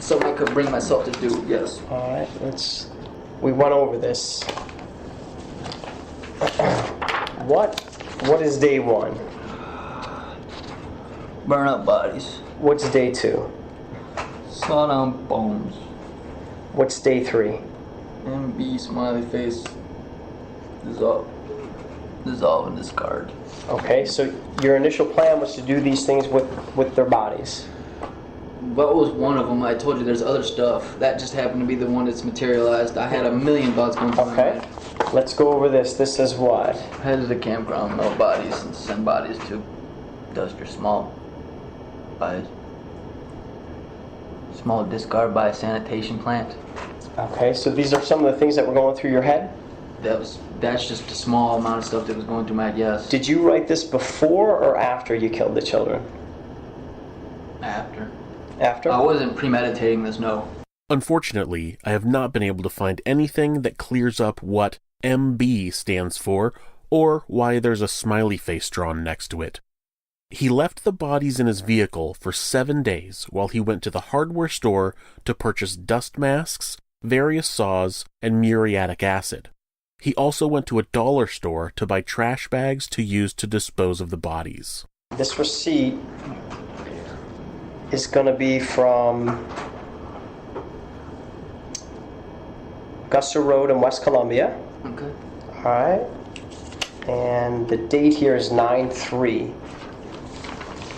something I could bring myself to do, yes. Alright, we went over this. What is day 1? Burn up bodies. What's day 2? Saw down bones. What's day 3? MB, smiley face. Dissolve and discard. Okay, so your initial plan was to do these things with their bodies. What was one of them? I told you there's other stuff. That just happened to be the one that's materialized. I had a million thoughts going through my Okay, mind. let's go over this. This is what? Head to the campground, melt bodies, and send bodies to dust or small discard by a sanitation plant. Okay, so these are some of the things that were going through your head? That's just a small amount of stuff that was going through my head, yes. Did you write this before or after you killed the children? After. After? I wasn't premeditating this, no. Unfortunately, I have not been able to find anything that clears up what MB stands for, or why there's a smiley face drawn next to it. He left the bodies in his vehicle for 7 days while he went to the hardware store to purchase dust masks, various saws, and muriatic acid. He also went to a dollar store to buy trash bags to use to dispose of the bodies. This receipt is going to be from Augusta Road in West Columbia. Okay. All right. And the date here is 9/3.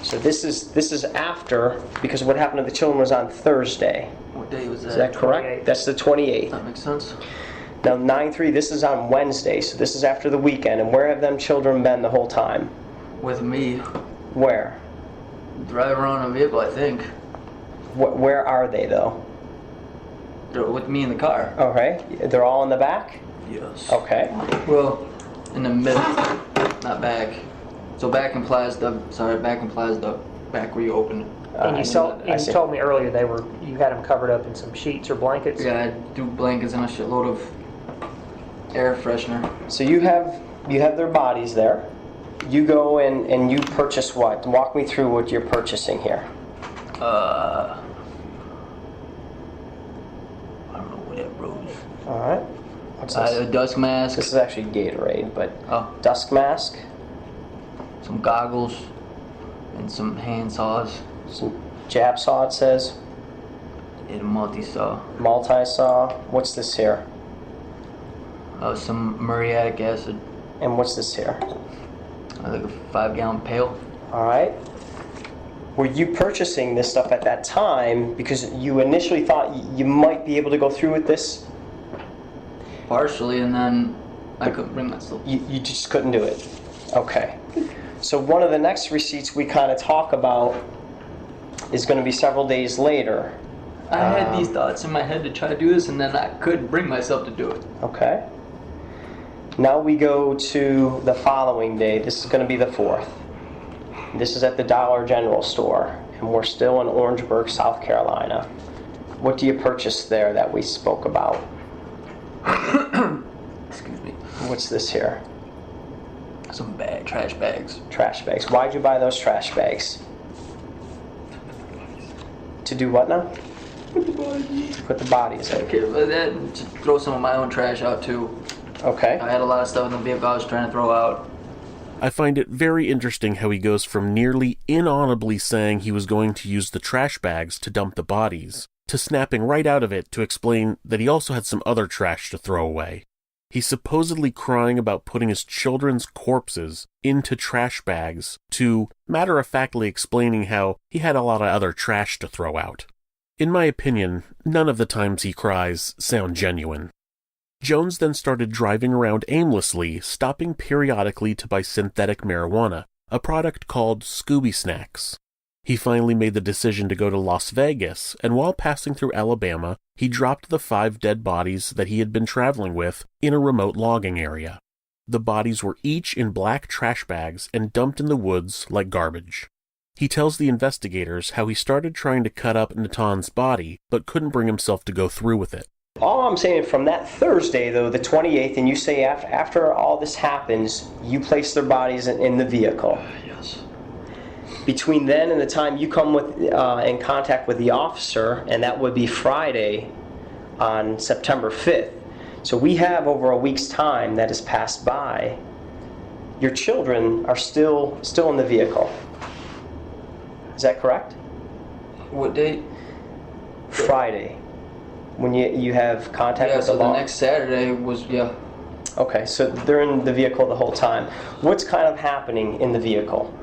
So this is after, because what happened to the children was on Thursday. What day was that? Is that correct? 28th. That's the 28th. That makes sense. Now 9/3, this is on Wednesday, so this is after the weekend. And where have them children been the whole time? With me. Where? Drive around in a vehicle, I think. Where are they though? They're with me in the car. Okay, they're all in the back? Yes. Okay. Well, in the middle, not back. So back implies the back where you open it. And you told me earlier you had them covered up in some sheets or blankets. Yeah, I do blankets and a shitload of air freshener. So you have their bodies there. You go and you purchase what? Walk me through what you're purchasing here. I don't know what that rose. All right. What's this? A dusk mask. This is actually Gatorade, but Oh. dusk mask, Some goggles, and some hand saws, some jab saw it says, and a multi-saw. multi-saw. What's this here? Some muriatic acid. And what's this here? Like a 5-gallon pail. All right. Were you purchasing this stuff at that time because you initially thought you might be able to go through with this? Partially, and then I couldn't bring myself. You just couldn't do it. Okay. So one of the next receipts we kind of talk about is going to be several days later. I had these thoughts in my head to try to do this, and then I couldn't bring myself to do it. Okay. Now we go to the following day. This is going to be the 4th. This is at the Dollar General store, and we're still in Orangeburg, South Carolina. What do you purchase there that we spoke about? Excuse me. What's this here? Some trash bags. Trash bags. Why'd you buy those trash bags? To do what now? Put the bodies. To put the bodies in. Okay, but then to throw some of my own trash out too. Okay. I had a lot of stuff in the vehicle I was trying to throw out. I find it very interesting how he goes from nearly inaudibly saying he was going to use the trash bags to dump the bodies, to snapping right out of it to explain that he also had some other trash to throw away. He's supposedly crying about putting his children's corpses into trash bags, to matter-of-factly explaining how he had a lot of other trash to throw out. In my opinion, none of the times he cries sound genuine. Jones then started driving around aimlessly, stopping periodically to buy synthetic marijuana, a product called Scooby Snacks. He finally made the decision to go to Las Vegas, and while passing through Alabama, he dropped the 5 dead bodies that he had been traveling with in a remote logging area. The bodies were each in black trash bags and dumped in the woods like garbage. He tells the investigators how he started trying to cut up Natan's body, but couldn't bring himself to go through with it. All I'm saying from that Thursday, though, the 28th, and you say after all this happens, you place their bodies in the vehicle. Yes. Between then and the time you come in contact with the officer, and that would be Friday on September 5th. So we have over a week's time that has passed by. Your children are still in the vehicle. Is that correct? What date? Friday. When you have contact with so the law? The next Saturday was, yeah. Okay, so they're in the vehicle the whole time. What's kind of happening in the vehicle?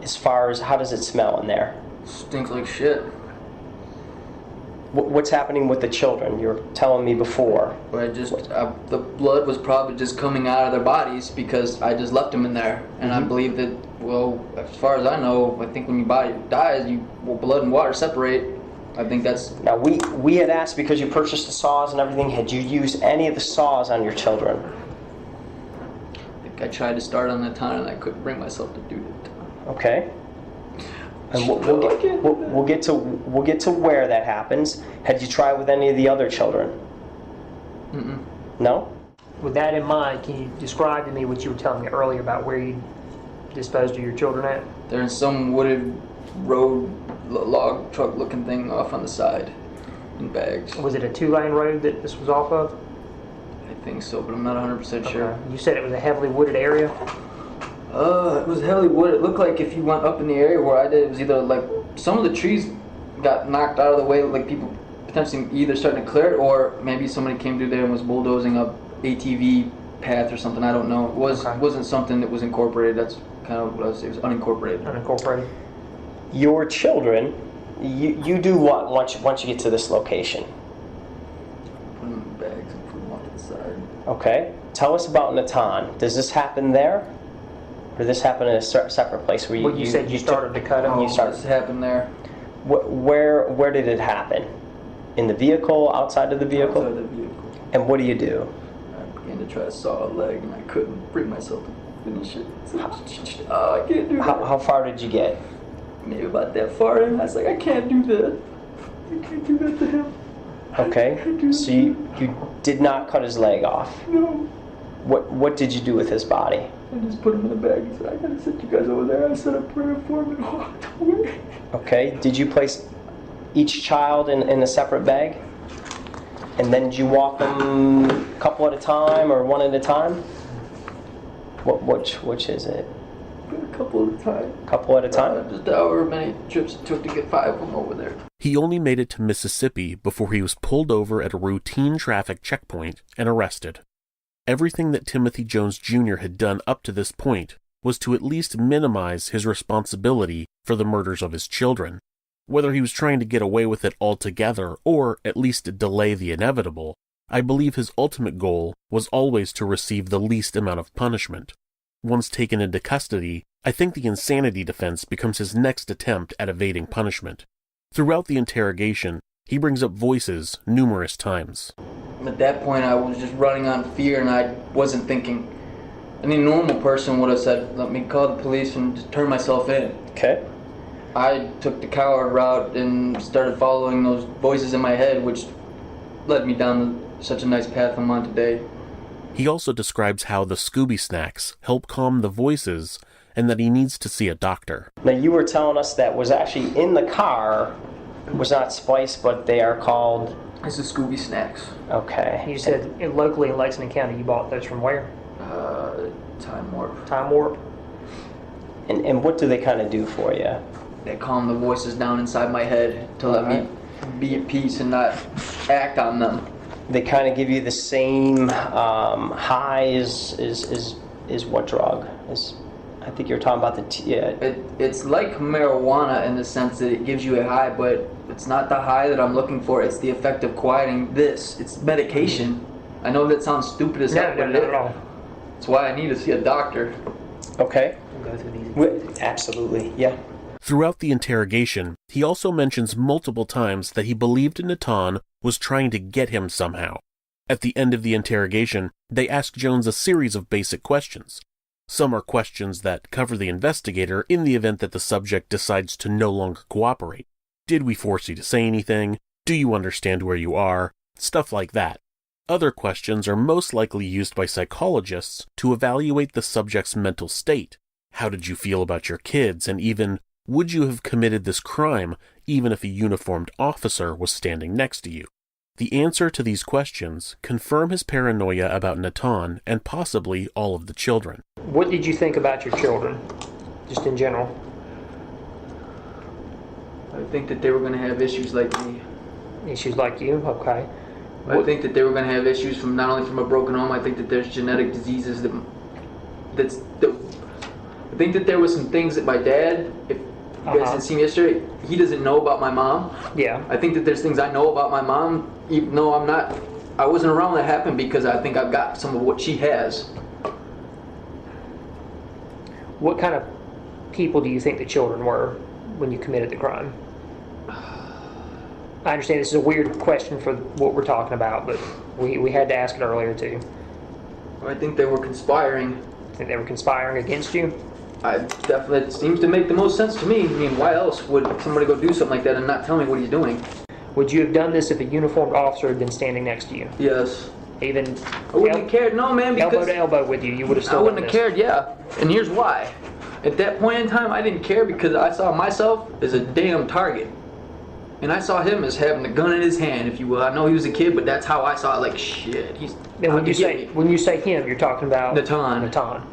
As far as how does it smell in there? Stinks like shit. What's happening with the children? You were telling me before. But the blood was probably just coming out of their bodies because I just left them in there. And I believe that, well, as far as I know, I think when your body dies, blood and water separate. I think that's... Now, we had asked, because you purchased the saws and everything, had you used any of the saws on your children? I think I tried to start on the time and I couldn't bring myself to do it. Okay. And we'll get to where that happens. Had you tried with any of the other children? Mm-mm. No? With that in mind, can you describe to me what you were telling me earlier about where you disposed of your children at? They're in some wooded road, log truck looking thing off on the side in bags. Was it a 2-lane road that this was off of? I think so, but I'm not 100% sure. Okay. You said it was a heavily wooded area? It was heavily wooded. It looked like if you went up in the area where I did, it was either like some of the trees got knocked out of the way, like people potentially either starting to clear it, or maybe somebody came through there and was bulldozing up ATV path or something. I don't know. It wasn't something that was incorporated. That's kind of what I would say. It was unincorporated. Unincorporated. Your children, you do what once you get to this location? Put them in bags and put them off to the side. Okay. Tell us about Natan. Does this happen there? Or did this happen in a separate place where you said you started to cut them? This happened there. Where did it happen? In the vehicle, outside of the vehicle? Outside the vehicle. And what do you do? I began to try to saw a leg and I couldn't bring myself to finish it. I can't do that. How far did you get? Maybe about that far, and I was like, I can't do that. I can't do that to him. Okay, so you did not cut his leg off. No. What did you do with his body? I just put him in a bag and said, I gotta sit you guys over there. I said a prayer for him and walked away. Okay, did you place each child in a separate bag? And then did you walk them a couple at a time or one at a time? Which is it? A couple at a time. Couple at a time? Just however many trips it took to get 5 of them over there. He only made it to Mississippi before he was pulled over at a routine traffic checkpoint and arrested. Everything that Timothy Jones Jr. had done up to this point was to at least minimize his responsibility for the murders of his children. Whether he was trying to get away with it altogether or at least delay the inevitable, I believe his ultimate goal was always to receive the least amount of punishment. Once taken into custody, I think the insanity defense becomes his next attempt at evading punishment. Throughout the interrogation, he brings up voices numerous times. At that point, I was just running on fear and I wasn't thinking. Any normal person would have said, let me call the police and just turn myself in. Okay. I took the coward route and started following those voices in my head, which led me down such a nice path I'm on today. He also describes how the Scooby snacks help calm the voices and that he needs to see a doctor. Now, you were telling us that was actually in the car. It was not spice, but they are called... This is Scooby snacks. Okay. You said locally in Lexington County, you bought those from where? Time Warp. Time Warp. And what do they kind of do for you? They calm the voices down inside my head to let me be at peace and not act on them. They kind of give you the same high as what drug? I think you're talking about the... It's like marijuana in the sense that it gives you a high, but it's not the high that I'm looking for. It's the effect of quieting this. It's medication. I know that sounds stupid as heck, but it is. That's why I need to see a doctor. Okay. We'll go through these. Absolutely, yeah. Throughout the interrogation, he also mentions multiple times that he believed Natan was trying to get him somehow. At the end of the interrogation, they ask Jones a series of basic questions. Some are questions that cover the investigator in the event that the subject decides to no longer cooperate. Did we force you to say anything? Do you understand where you are? Stuff like that. Other questions are most likely used by psychologists to evaluate the subject's mental state. How did you feel about your kids, and even Would you have committed this crime even if a uniformed officer was standing next to you? The answer to these questions confirm his paranoia about Natan and possibly all of the children. What did you think about your children, just in general? I think that they were going to have issues like me. Issues like you? Okay. I think that they were going to have issues from not only from a broken home. I think that there's genetic diseases that I think that there was some things that my dad, if you guys had seen yesterday, he doesn't know about my mom. Yeah. I think that there's things I know about my mom, even though I wasn't around when that happened, because I think I've got some of what she has. What kind of people do you think the children were when you committed the crime? I understand this is a weird question for what we're talking about, but we had to ask it earlier too. I think they were conspiring. Think they were conspiring against you? It seems to make the most sense to me. I mean, why else would somebody go do something like that and not tell me what he's doing? Would you have done this if a uniformed officer had been standing next to you? Yes. Even I wouldn't have cared, no man, because elbow to elbow with you, you would have still I wouldn't done have this. cared, yeah. And here's why. At that point in time, I didn't care because I saw myself as a damn target. And I saw him as having a gun in his hand, if you will. I know he was a kid, but that's how I saw it. Like, shit, he's And out to get me. when you say him, you're talking about Natan. Natan.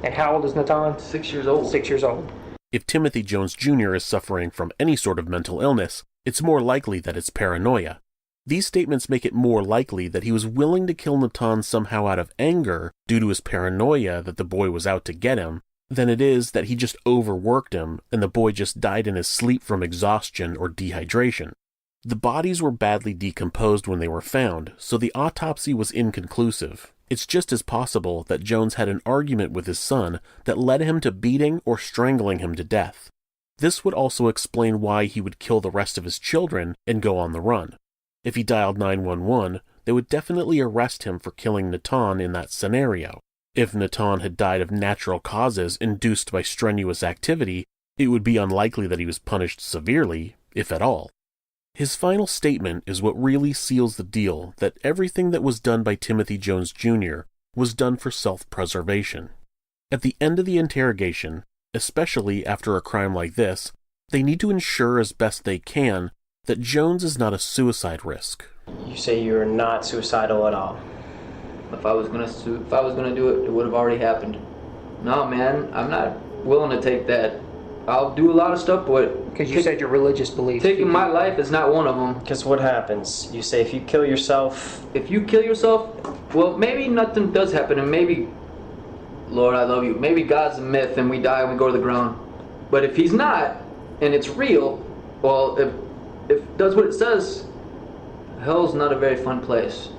And how old is Natan? 6 years old. 6 years old. If Timothy Jones Jr. is suffering from any sort of mental illness, it's more likely that it's paranoia. These statements make it more likely that he was willing to kill Natan somehow out of anger due to his paranoia that the boy was out to get him, than it is that he just overworked him and the boy just died in his sleep from exhaustion or dehydration. The bodies were badly decomposed when they were found, so the autopsy was inconclusive. It's just as possible that Jones had an argument with his son that led him to beating or strangling him to death. This would also explain why he would kill the rest of his children and go on the run. If he dialed 911, they would definitely arrest him for killing Natan in that scenario. If Natan had died of natural causes induced by strenuous activity, it would be unlikely that he was punished severely, if at all. His final statement is what really seals the deal that everything that was done by Timothy Jones Jr. was done for self-preservation. At the end of the interrogation, especially after a crime like this, they need to ensure as best they can that Jones is not a suicide risk. You say you're not suicidal at all. If I was gonna do it, it would have already happened. No, man, I'm not willing to take that. I'll do a lot of stuff, but Because you said your religious beliefs. taking my life is not one of them. Because what happens? You say if you kill yourself... If you kill yourself, well, maybe nothing does happen, and maybe, Lord, I love you. Maybe God's a myth, and we die and we go to the ground. But if He's not, and it's real, well, if it does what it says, hell's not a very fun place.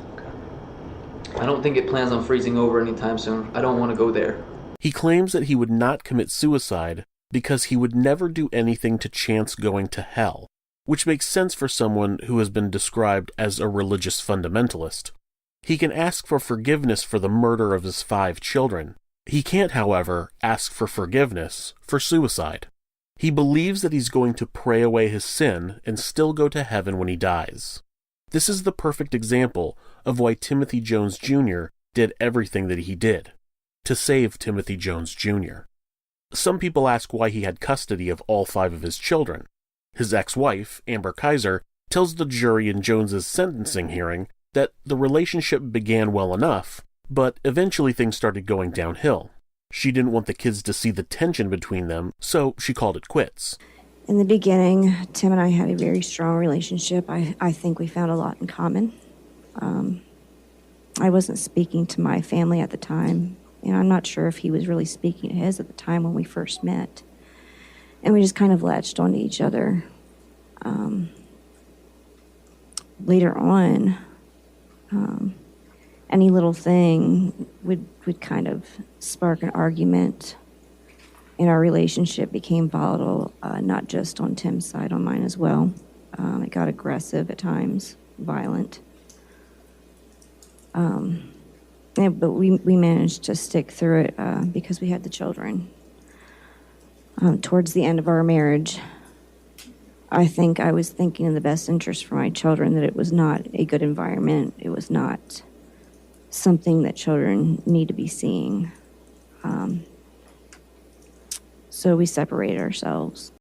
I don't think it plans on freezing over anytime soon. I don't want to go there. He claims that he would not commit suicide because he would never do anything to chance going to hell, which makes sense for someone who has been described as a religious fundamentalist. He can ask for forgiveness for the murder of his 5 children. He can't, however, ask for forgiveness for suicide. He believes that he's going to pray away his sin and still go to heaven when he dies. This is the perfect example of why Timothy Jones Jr. did everything that he did, to save Timothy Jones Jr. Some people ask why he had custody of all 5 of his children. His ex-wife, Amber Kaiser, tells the jury in Jones's sentencing hearing that the relationship began well enough, but eventually things started going downhill. She didn't want the kids to see the tension between them, so she called it quits. In the beginning, Tim and I had a very strong relationship. I think we found a lot in common. I wasn't speaking to my family at the time, and I'm not sure if he was really speaking to his at the time when we first met. And we just kind of latched onto each other. Later on, any little thing would kind of spark an argument, and our relationship became volatile, not just on Tim's side, on mine as well. It got aggressive at times, violent. But we managed to stick through it because we had the children. Towards the end of our marriage, I think I was thinking in the best interest for my children, that it was not a good environment. It was not something that children need to be seeing. So we separated ourselves.